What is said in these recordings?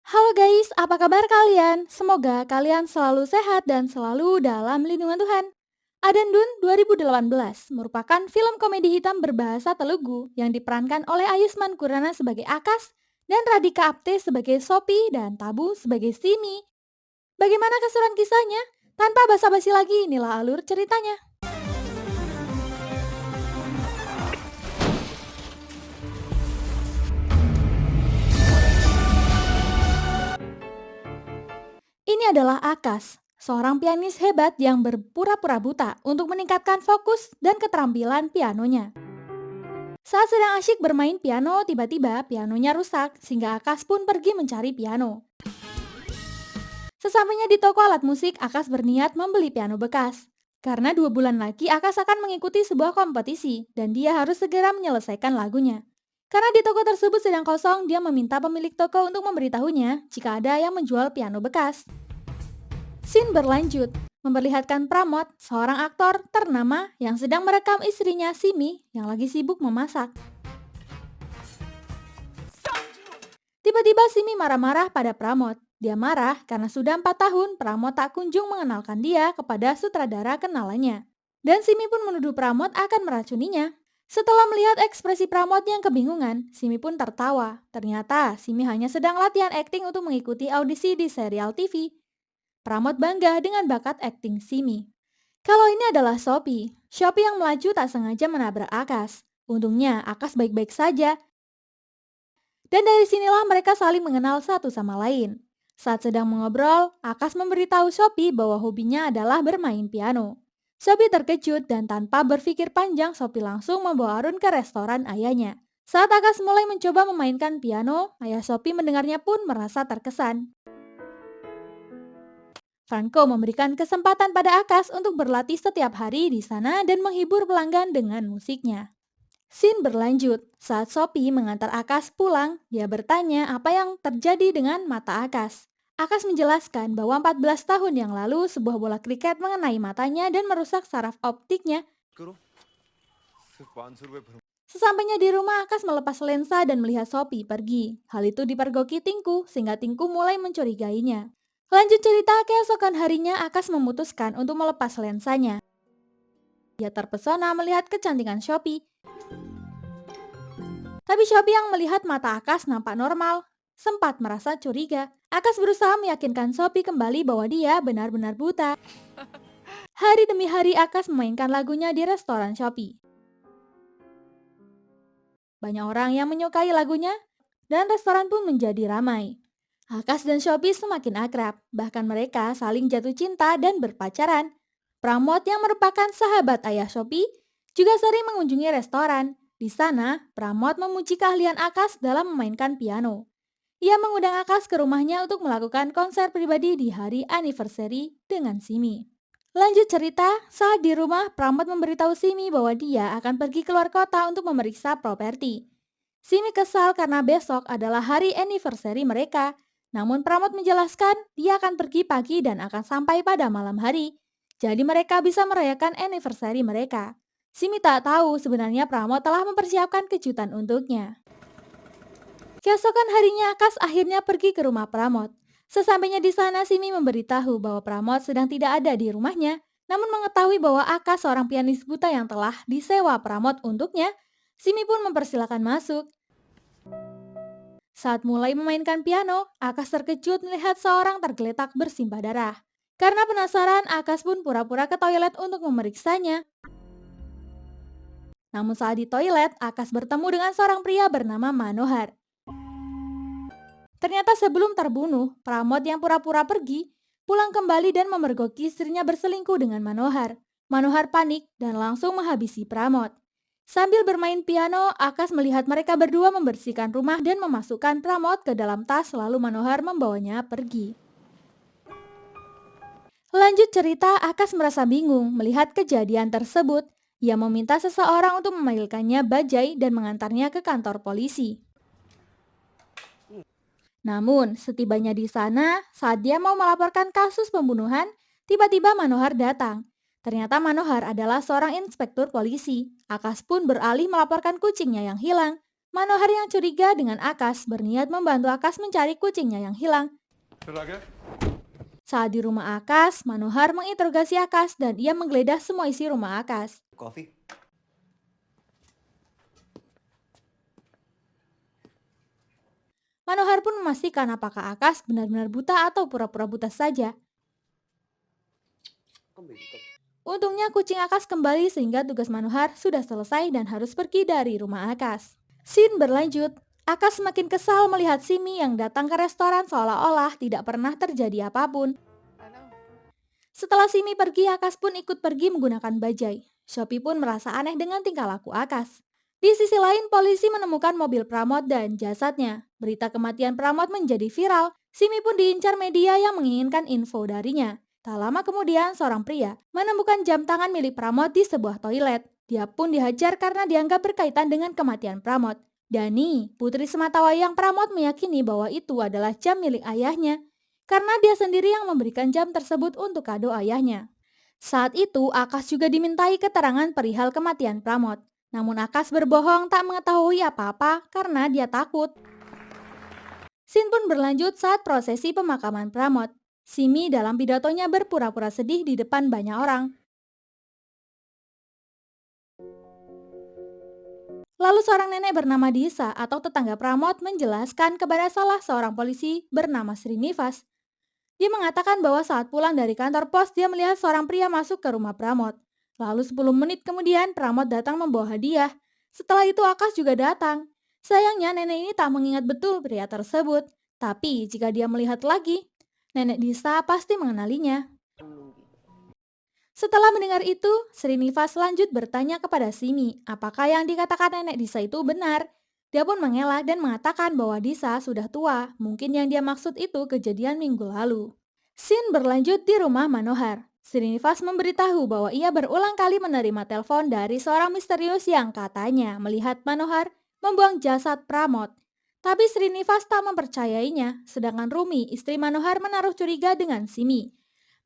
Halo guys, apa kabar kalian? Semoga kalian selalu sehat dan selalu dalam lindungan Tuhan. Adendun 2018 merupakan film komedi hitam berbahasa Telugu yang diperankan oleh Ayusman Kurana sebagai Akas dan Radhika Apte sebagai Sophie dan Tabu sebagai Simi. Bagaimana keseruan kisahnya? Tanpa basa-basi lagi, inilah alur ceritanya. Ini adalah Akas, seorang pianis hebat yang berpura-pura buta untuk meningkatkan fokus dan keterampilan pianonya. Saat sedang asyik bermain piano, tiba-tiba pianonya rusak sehingga Akas pun pergi mencari piano. Sesampainya di toko alat musik, Akas berniat membeli piano bekas. Karena 2 bulan lagi Akas akan mengikuti sebuah kompetisi dan dia harus segera menyelesaikan lagunya. Karena di toko tersebut sedang kosong, dia meminta pemilik toko untuk memberitahunya jika ada yang menjual piano bekas. Scene berlanjut, memperlihatkan Pramod, seorang aktor ternama yang sedang merekam istrinya Simi yang lagi sibuk memasak. Tiba-tiba Simi marah-marah pada Pramod. Dia marah karena sudah 4 tahun Pramod tak kunjung mengenalkan dia kepada sutradara kenalannya. Dan Simi pun menuduh Pramod akan meracuninya. Setelah melihat ekspresi Pramod yang kebingungan, Simi pun tertawa. Ternyata Simi hanya sedang latihan akting untuk mengikuti audisi di serial TV. Pramod bangga dengan bakat akting Simi. Kalau ini adalah Sophie. Sophie yang melaju tak sengaja menabrak Akas. Untungnya Akas baik-baik saja. Dan dari sinilah mereka saling mengenal satu sama lain. Saat sedang mengobrol, Akas memberitahu Sophie bahwa hobinya adalah bermain piano. Sophie terkejut dan tanpa berpikir panjang, Sophie langsung membawa Arun ke restoran ayahnya. Saat Akas mulai mencoba memainkan piano, ayah Sophie mendengarnya pun merasa terkesan. Franco memberikan kesempatan pada Akas untuk berlatih setiap hari di sana dan menghibur pelanggan dengan musiknya. Scene berlanjut. Saat Sophie mengantar Akas pulang, dia bertanya apa yang terjadi dengan mata Akas. Akas menjelaskan bahwa 14 tahun yang lalu sebuah bola kriket mengenai matanya dan merusak saraf optiknya. Sesampainya di rumah, Akas melepas lensa dan melihat Sophie pergi. Hal itu dipergoki Tinku, sehingga Tinku mulai mencurigainya. Lanjut cerita, keesokan harinya Akas memutuskan untuk melepas lensanya. Dia terpesona melihat kecantikan Sophie. Tapi Sophie yang melihat mata Akas nampak normal, sempat merasa curiga. Akas berusaha meyakinkan Sophie kembali bahwa dia benar-benar buta. Hari demi hari Akas memainkan lagunya di restoran Sophie. Banyak orang yang menyukai lagunya, dan restoran pun menjadi ramai. Akas dan Sophie semakin akrab, bahkan mereka saling jatuh cinta dan berpacaran. Pramod yang merupakan sahabat ayah Sophie juga sering mengunjungi restoran. Di sana, Pramod memuji keahlian Akas dalam memainkan piano. Ia mengundang Akas ke rumahnya untuk melakukan konser pribadi di hari anniversary dengan Simi. Lanjut cerita, saat di rumah, Pramod memberitahu Simi bahwa dia akan pergi keluar kota untuk memeriksa properti. Simi kesal karena besok adalah hari anniversary mereka. Namun Pramod menjelaskan dia akan pergi pagi dan akan sampai pada malam hari. Jadi mereka bisa merayakan anniversary mereka. Simi tak tahu sebenarnya Pramod telah mempersiapkan kejutan untuknya. Keesokan harinya Akas akhirnya pergi ke rumah Pramod. Sesampainya di sana Simi memberitahu bahwa Pramod sedang tidak ada di rumahnya. Namun mengetahui bahwa Akas seorang pianis buta yang telah disewa Pramod untuknya, Simi pun mempersilahkan masuk. Saat mulai memainkan piano, Akas terkejut melihat seorang tergeletak bersimbah darah. Karena penasaran, Akas pun pura-pura ke toilet untuk memeriksanya. Namun saat di toilet, Akas bertemu dengan seorang pria bernama Manohar. Ternyata sebelum terbunuh, Pramod yang pura-pura pergi, pulang kembali dan memergoki istrinya berselingkuh dengan Manohar. Manohar panik dan langsung menghabisi Pramod. Sambil bermain piano, Akas melihat mereka berdua membersihkan rumah dan memasukkan Pramod ke dalam tas lalu Manohar membawanya pergi. Lanjut cerita, Akas merasa bingung melihat kejadian tersebut. Ia meminta seseorang untuk memanggilkannya bajai dan mengantarnya ke kantor polisi. Namun, setibanya di sana, saat dia mau melaporkan kasus pembunuhan, tiba-tiba Manohar datang. Ternyata Manohar adalah seorang inspektur polisi. Akas pun beralih melaporkan kucingnya yang hilang. Manohar yang curiga dengan Akash berniat membantu Akash mencari kucingnya yang hilang. Saat di rumah Akash, Manohar menginterogasi Akash dan ia menggeledah semua isi rumah Akash. Coffee. Manohar pun memastikan apakah Akash benar-benar buta atau pura-pura buta saja. Untungnya kucing Akash kembali sehingga tugas Manohar sudah selesai dan harus pergi dari rumah Akash. Scene berlanjut. Akash semakin kesal melihat Simi yang datang ke restoran seolah-olah tidak pernah terjadi apapun. Setelah Simi pergi, Akash pun ikut pergi menggunakan bajai. Shopee pun merasa aneh dengan tingkah laku Akash. Di sisi lain, polisi menemukan mobil Pramod dan jasadnya. Berita kematian Pramod menjadi viral. Simi pun diincar media yang menginginkan info darinya. Tak lama kemudian, seorang pria menemukan jam tangan milik Pramod di sebuah toilet. Dia pun dihajar karena dianggap berkaitan dengan kematian Pramod. Dani, putri sematawayang Pramod, meyakini bahwa itu adalah jam milik ayahnya karena dia sendiri yang memberikan jam tersebut untuk kado ayahnya. Saat itu, Akash juga dimintai keterangan perihal kematian Pramod. Namun Akash berbohong tak mengetahui apa-apa karena dia takut. Scene pun berlanjut saat prosesi pemakaman Pramod. Simi dalam pidatonya berpura-pura sedih di depan banyak orang. Lalu seorang nenek bernama Disa atau tetangga Pramod menjelaskan kepada salah seorang polisi bernama Srinivas. Dia mengatakan bahwa saat pulang dari kantor pos dia melihat seorang pria masuk ke rumah Pramod. Lalu 10 menit kemudian Pramod datang membawa hadiah. Setelah itu Akash juga datang. Sayangnya nenek ini tak mengingat betul pria tersebut. Tapi jika dia melihat lagi, nenek Disa pasti mengenalinya. Setelah mendengar itu, Srinivas lanjut bertanya kepada Simi, apakah yang dikatakan nenek Disa itu benar. Dia pun mengelak dan mengatakan bahwa Disa sudah tua, mungkin yang dia maksud itu kejadian minggu lalu. Scene berlanjut di rumah Manohar. Srinivas memberitahu bahwa ia berulang kali menerima telepon dari seorang misterius yang katanya melihat Manohar membuang jasad Pramod. Tapi Srinivas tak mempercayainya, sedangkan Rumi, istri Manohar, menaruh curiga dengan Simi.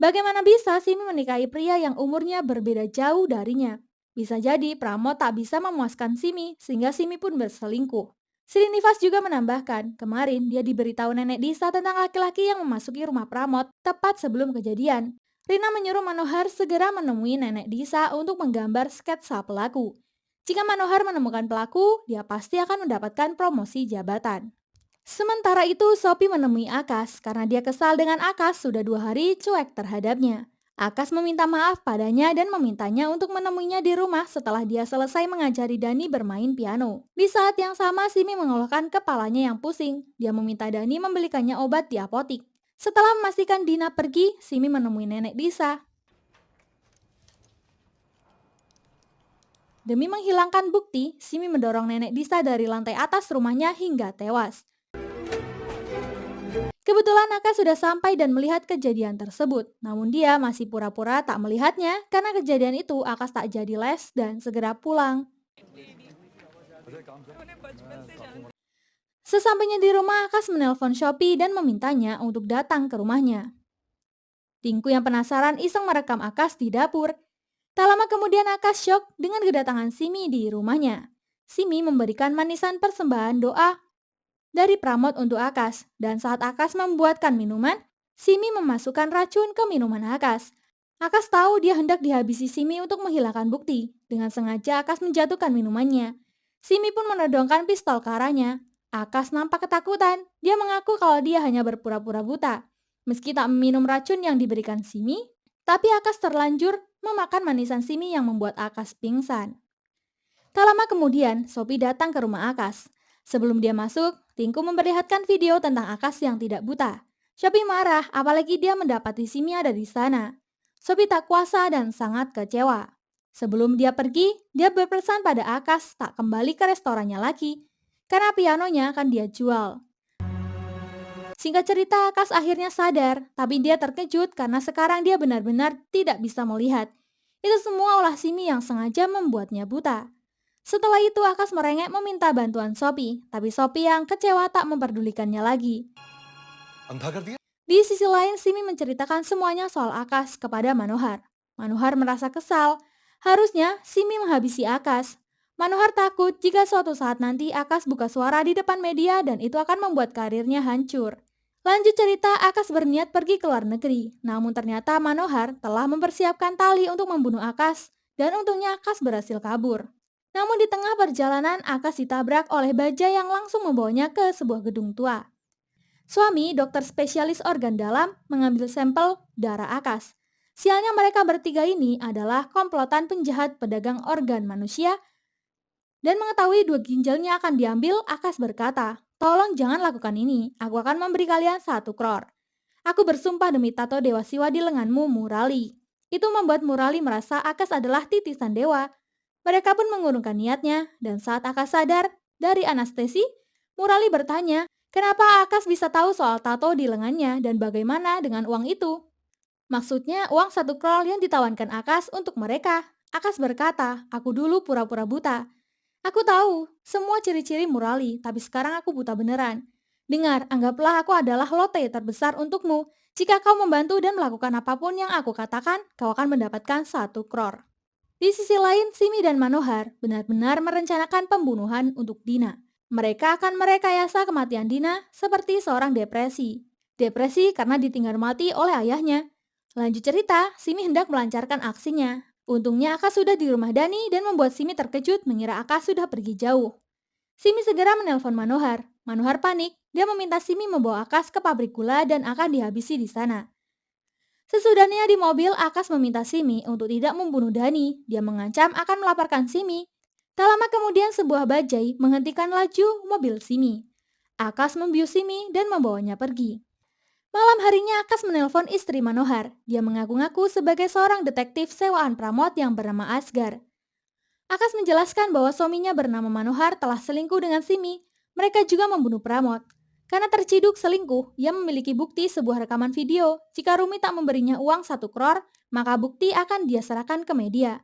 Bagaimana bisa Simi menikahi pria yang umurnya berbeda jauh darinya? Bisa jadi Pramod tak bisa memuaskan Simi sehingga Simi pun berselingkuh. Srinivas juga menambahkan, kemarin dia diberitahu nenek Disa tentang laki-laki yang memasuki rumah Pramod tepat sebelum kejadian. Rina menyuruh Manohar segera menemui nenek Disa untuk menggambar sketsa pelaku. Jika Manohar menemukan pelaku, dia pasti akan mendapatkan promosi jabatan. Sementara itu, Sophie menemui Akash karena dia kesal dengan Akash sudah 2 hari cuek terhadapnya. Akash meminta maaf padanya dan memintanya untuk menemuinya di rumah setelah dia selesai mengajari Dani bermain piano. Di saat yang sama, Simi mengeluhkan kepalanya yang pusing. Dia meminta Dani membelikannya obat di apotik. Setelah memastikan Dina pergi, Simi menemui nenek Disa. Demi menghilangkan bukti, Simi mendorong nenek Disa dari lantai atas rumahnya hingga tewas. Kebetulan Akash sudah sampai dan melihat kejadian tersebut, namun dia masih pura-pura tak melihatnya karena kejadian itu Akash tak jadi les dan segera pulang. Sesampainya di rumah, Akash menelpon Shopee dan memintanya untuk datang ke rumahnya. Tingku yang penasaran iseng merekam Akash di dapur. Tak lama kemudian Akash syok dengan kedatangan Simi di rumahnya. Simi memberikan manisan persembahan doa dari Pramod untuk Akash, dan saat Akash membuatkan minuman, Simi memasukkan racun ke minuman Akash. Akash tahu dia hendak dihabisi Simi untuk menghilangkan bukti. Dengan sengaja Akash menjatuhkan minumannya. Simi pun menodongkan pistol ke arahnya. Akash nampak ketakutan. Dia mengaku kalau dia hanya berpura-pura buta. Meski tak meminum racun yang diberikan Simi, tapi Akash terlanjur memakan manisan Simi yang membuat Akash pingsan. Tak lama kemudian, Sophie datang ke rumah Akash. Sebelum dia masuk, Tingku memperlihatkan video tentang Akash yang tidak buta. Shopee marah, apalagi dia mendapati Simi ada di sana. Sophie tak kuasa dan sangat kecewa. Sebelum dia pergi, dia berpesan pada Akash tak kembali ke restorannya lagi, karena pianonya akan dia jual. Singkat cerita, Akash akhirnya sadar, tapi dia terkejut karena sekarang dia benar-benar tidak bisa melihat. Itu semua ulah Simi yang sengaja membuatnya buta. Setelah itu Akash merengek meminta bantuan Sophie, tapi Sophie yang kecewa tak memperdulikannya lagi. Di sisi lain, Simi menceritakan semuanya soal Akash kepada Manohar. Manohar merasa kesal. Harusnya Simi menghabisi Akash. Manohar takut jika suatu saat nanti Akas buka suara di depan media dan itu akan membuat karirnya hancur. Lanjut cerita, Akas berniat pergi ke luar negeri. Namun ternyata Manohar telah mempersiapkan tali untuk membunuh Akas dan untungnya Akas berhasil kabur. Namun di tengah perjalanan Akas ditabrak oleh bajai yang langsung membawanya ke sebuah gedung tua. Suami, dokter spesialis organ dalam, mengambil sampel darah Akas. Sialnya mereka bertiga ini adalah komplotan penjahat pedagang organ manusia dan mengetahui dua ginjalnya akan diambil, Akas berkata, "Tolong jangan lakukan ini, aku akan memberi kalian 1 crore. Aku bersumpah demi tato Dewa Siwa di lenganmu, Murali." Itu membuat Murali merasa Akas adalah titisan dewa. Mereka pun mengurungkan niatnya, dan saat Akas sadar dari anestesi, Murali bertanya, kenapa Akas bisa tahu soal tato di lengannya dan bagaimana dengan uang itu? Maksudnya uang 1 crore yang ditawarkan Akas untuk mereka. Akas berkata, aku dulu pura-pura buta. Aku tahu semua ciri-ciri Murali, tapi sekarang aku buta beneran. Dengar, anggaplah aku adalah lotre terbesar untukmu. Jika kau membantu dan melakukan apapun yang aku katakan, kau akan mendapatkan 1 crore. Di sisi lain, Simi dan Manohar benar-benar merencanakan pembunuhan untuk Dina. Mereka akan merekayasa kematian Dina seperti seorang depresi. Depresi karena ditinggal mati oleh ayahnya. Lanjut cerita, Simi hendak melancarkan aksinya. Untungnya Aka sudah di rumah Dani dan membuat Simi terkejut mengira Aka sudah pergi jauh. Simi segera menelpon Manohar. Manohar panik, dia meminta Simi membawa Akas ke pabrik gula dan akan dihabisi di sana. Sesudahnya di mobil, Akas meminta Simi untuk tidak membunuh Dani. Dia mengancam akan melaporkan Simi. Tak lama kemudian sebuah bajai menghentikan laju mobil Simi. Akas membius Simi dan membawanya pergi. Malam harinya Akas menelpon istri Manohar. Dia mengaku-ngaku sebagai seorang detektif sewaan Pramod yang bernama Asgar. Akas menjelaskan bahwa suaminya bernama Manohar telah selingkuh dengan Simi. Mereka juga membunuh Pramod. Karena terciduk selingkuh, ia memiliki bukti sebuah rekaman video. Jika Rumi tak memberinya uang 1 crore, maka bukti akan dia serahkan ke media.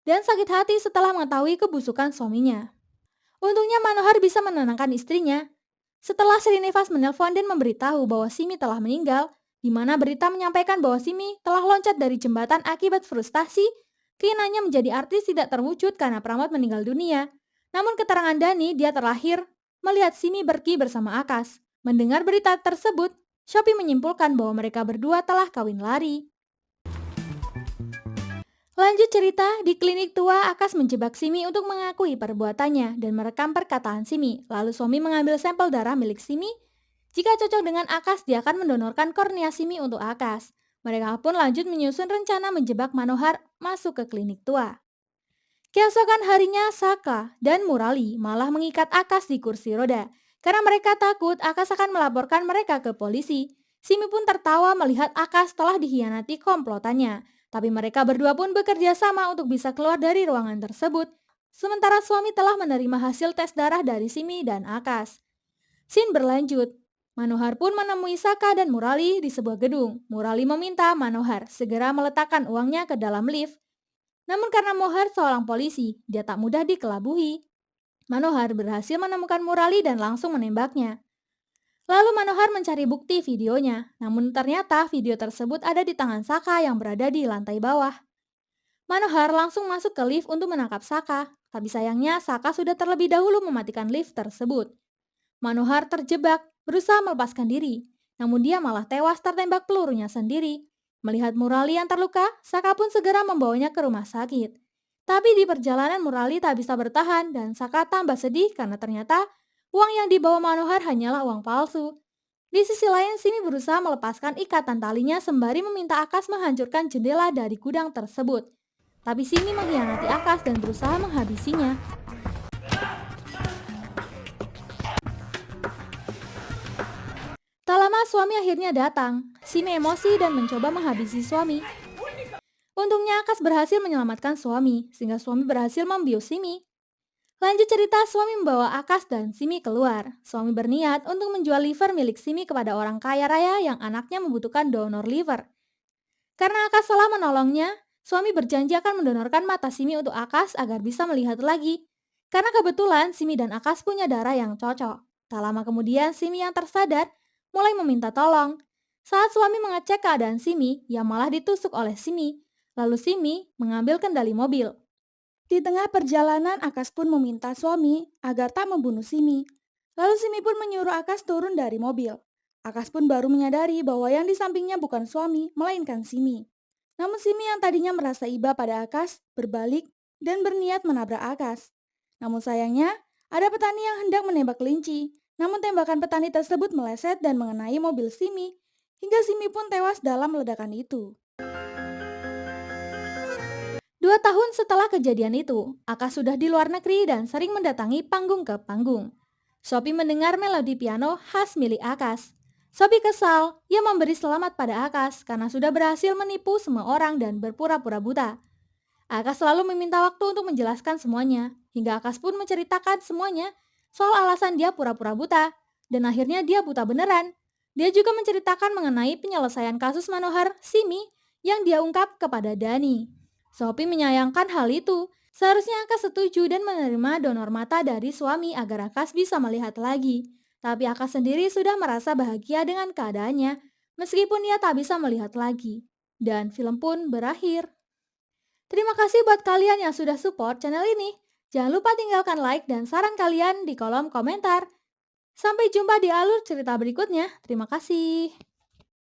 Dan sakit hati setelah mengetahui kebusukan suaminya. Untungnya Manohar bisa menenangkan istrinya. Setelah Srinivas menelpon dan memberitahu bahwa Simi telah meninggal, di mana berita menyampaikan bahwa Simi telah loncat dari jembatan akibat frustasi, keinginannya menjadi artis tidak terwujud karena Pramod meninggal dunia. Namun keterangan Dani, dia terlahir melihat Simi pergi bersama Akas. Mendengar berita tersebut, Shopee menyimpulkan bahwa mereka berdua telah kawin lari. Lanjut cerita, di klinik tua Akas menjebak Simi untuk mengakui perbuatannya dan merekam perkataan Simi. Lalu suami mengambil sampel darah milik Simi. Jika cocok dengan Akas, dia akan mendonorkan kornea Simi untuk Akas. Mereka pun lanjut menyusun rencana menjebak Manohar masuk ke klinik tua. Keesokan harinya, Saka dan Murali malah mengikat Akas di kursi roda. Karena mereka takut Akas akan melaporkan mereka ke polisi. Simi pun tertawa melihat Akas telah dikhianati komplotannya. Tapi mereka berdua pun bekerja sama untuk bisa keluar dari ruangan tersebut. Sementara suami telah menerima hasil tes darah dari Simi dan Akas. Scene berlanjut. Manohar pun menemui Saka dan Murali di sebuah gedung. Murali meminta Manohar segera meletakkan uangnya ke dalam lift. Namun karena Mohar seorang polisi, dia tak mudah dikelabuhi. Manohar berhasil menemukan Murali dan langsung menembaknya. Lalu Manohar mencari bukti videonya, namun ternyata video tersebut ada di tangan Saka yang berada di lantai bawah. Manohar langsung masuk ke lift untuk menangkap Saka, tapi sayangnya Saka sudah terlebih dahulu mematikan lift tersebut. Manohar terjebak, berusaha melepaskan diri, namun dia malah tewas tertembak pelurunya sendiri. Melihat Murali yang terluka, Saka pun segera membawanya ke rumah sakit. Tapi di perjalanan Murali tak bisa bertahan dan Saka tambah sedih karena ternyata uang yang dibawa Manohar hanyalah uang palsu. Di sisi lain, Simi berusaha melepaskan ikatan talinya sembari meminta Akas menghancurkan jendela dari gudang tersebut. Tapi Simi mengkhianati Akas dan berusaha menghabisinya. Tak lama suami akhirnya datang. Simi emosi dan mencoba menghabisi suami. Untungnya Akas berhasil menyelamatkan suami, sehingga suami berhasil membius Simi. Lanjut cerita, suami membawa Akas dan Simi keluar. Suami berniat untuk menjual liver milik Simi kepada orang kaya raya yang anaknya membutuhkan donor liver. Karena Akas salah menolongnya, suami berjanji akan mendonorkan mata Simi untuk Akas agar bisa melihat lagi. Karena kebetulan Simi dan Akas punya darah yang cocok. Tak lama kemudian Simi yang tersadar mulai meminta tolong. Saat suami mengecek keadaan Simi, ia malah ditusuk oleh Simi. Lalu Simi mengambil kendali mobil. Di tengah perjalanan, Akas pun meminta suami agar tak membunuh Simi. Lalu Simi pun menyuruh Akas turun dari mobil. Akas pun baru menyadari bahwa yang di sampingnya bukan suami, melainkan Simi. Namun Simi yang tadinya merasa iba pada Akas, berbalik dan berniat menabrak Akas. Namun sayangnya, ada petani yang hendak menembak kelinci. Namun tembakan petani tersebut meleset dan mengenai mobil Simi, hingga Simi pun tewas dalam ledakan itu. 2 tahun setelah kejadian itu, Aka sudah di luar negeri dan sering mendatangi panggung ke panggung. Sophie mendengar melodi piano khas milik Akas. Sophie kesal, ia memberi selamat pada Akas karena sudah berhasil menipu semua orang dan berpura-pura buta. Akas selalu meminta waktu untuk menjelaskan semuanya, hingga Akas pun menceritakan semuanya soal alasan dia pura-pura buta, dan akhirnya dia buta beneran. Dia juga menceritakan mengenai penyelesaian kasus Manohar Simi yang dia ungkap kepada Dani. Sophie menyayangkan hal itu. Seharusnya Akas setuju dan menerima donor mata dari suami agar Akas bisa melihat lagi. Tapi Akas sendiri sudah merasa bahagia dengan keadaannya, meskipun ia tak bisa melihat lagi. Dan film pun berakhir. Terima kasih buat kalian yang sudah support channel ini. Jangan lupa tinggalkan like dan saran kalian di kolom komentar. Sampai jumpa di alur cerita berikutnya. Terima kasih.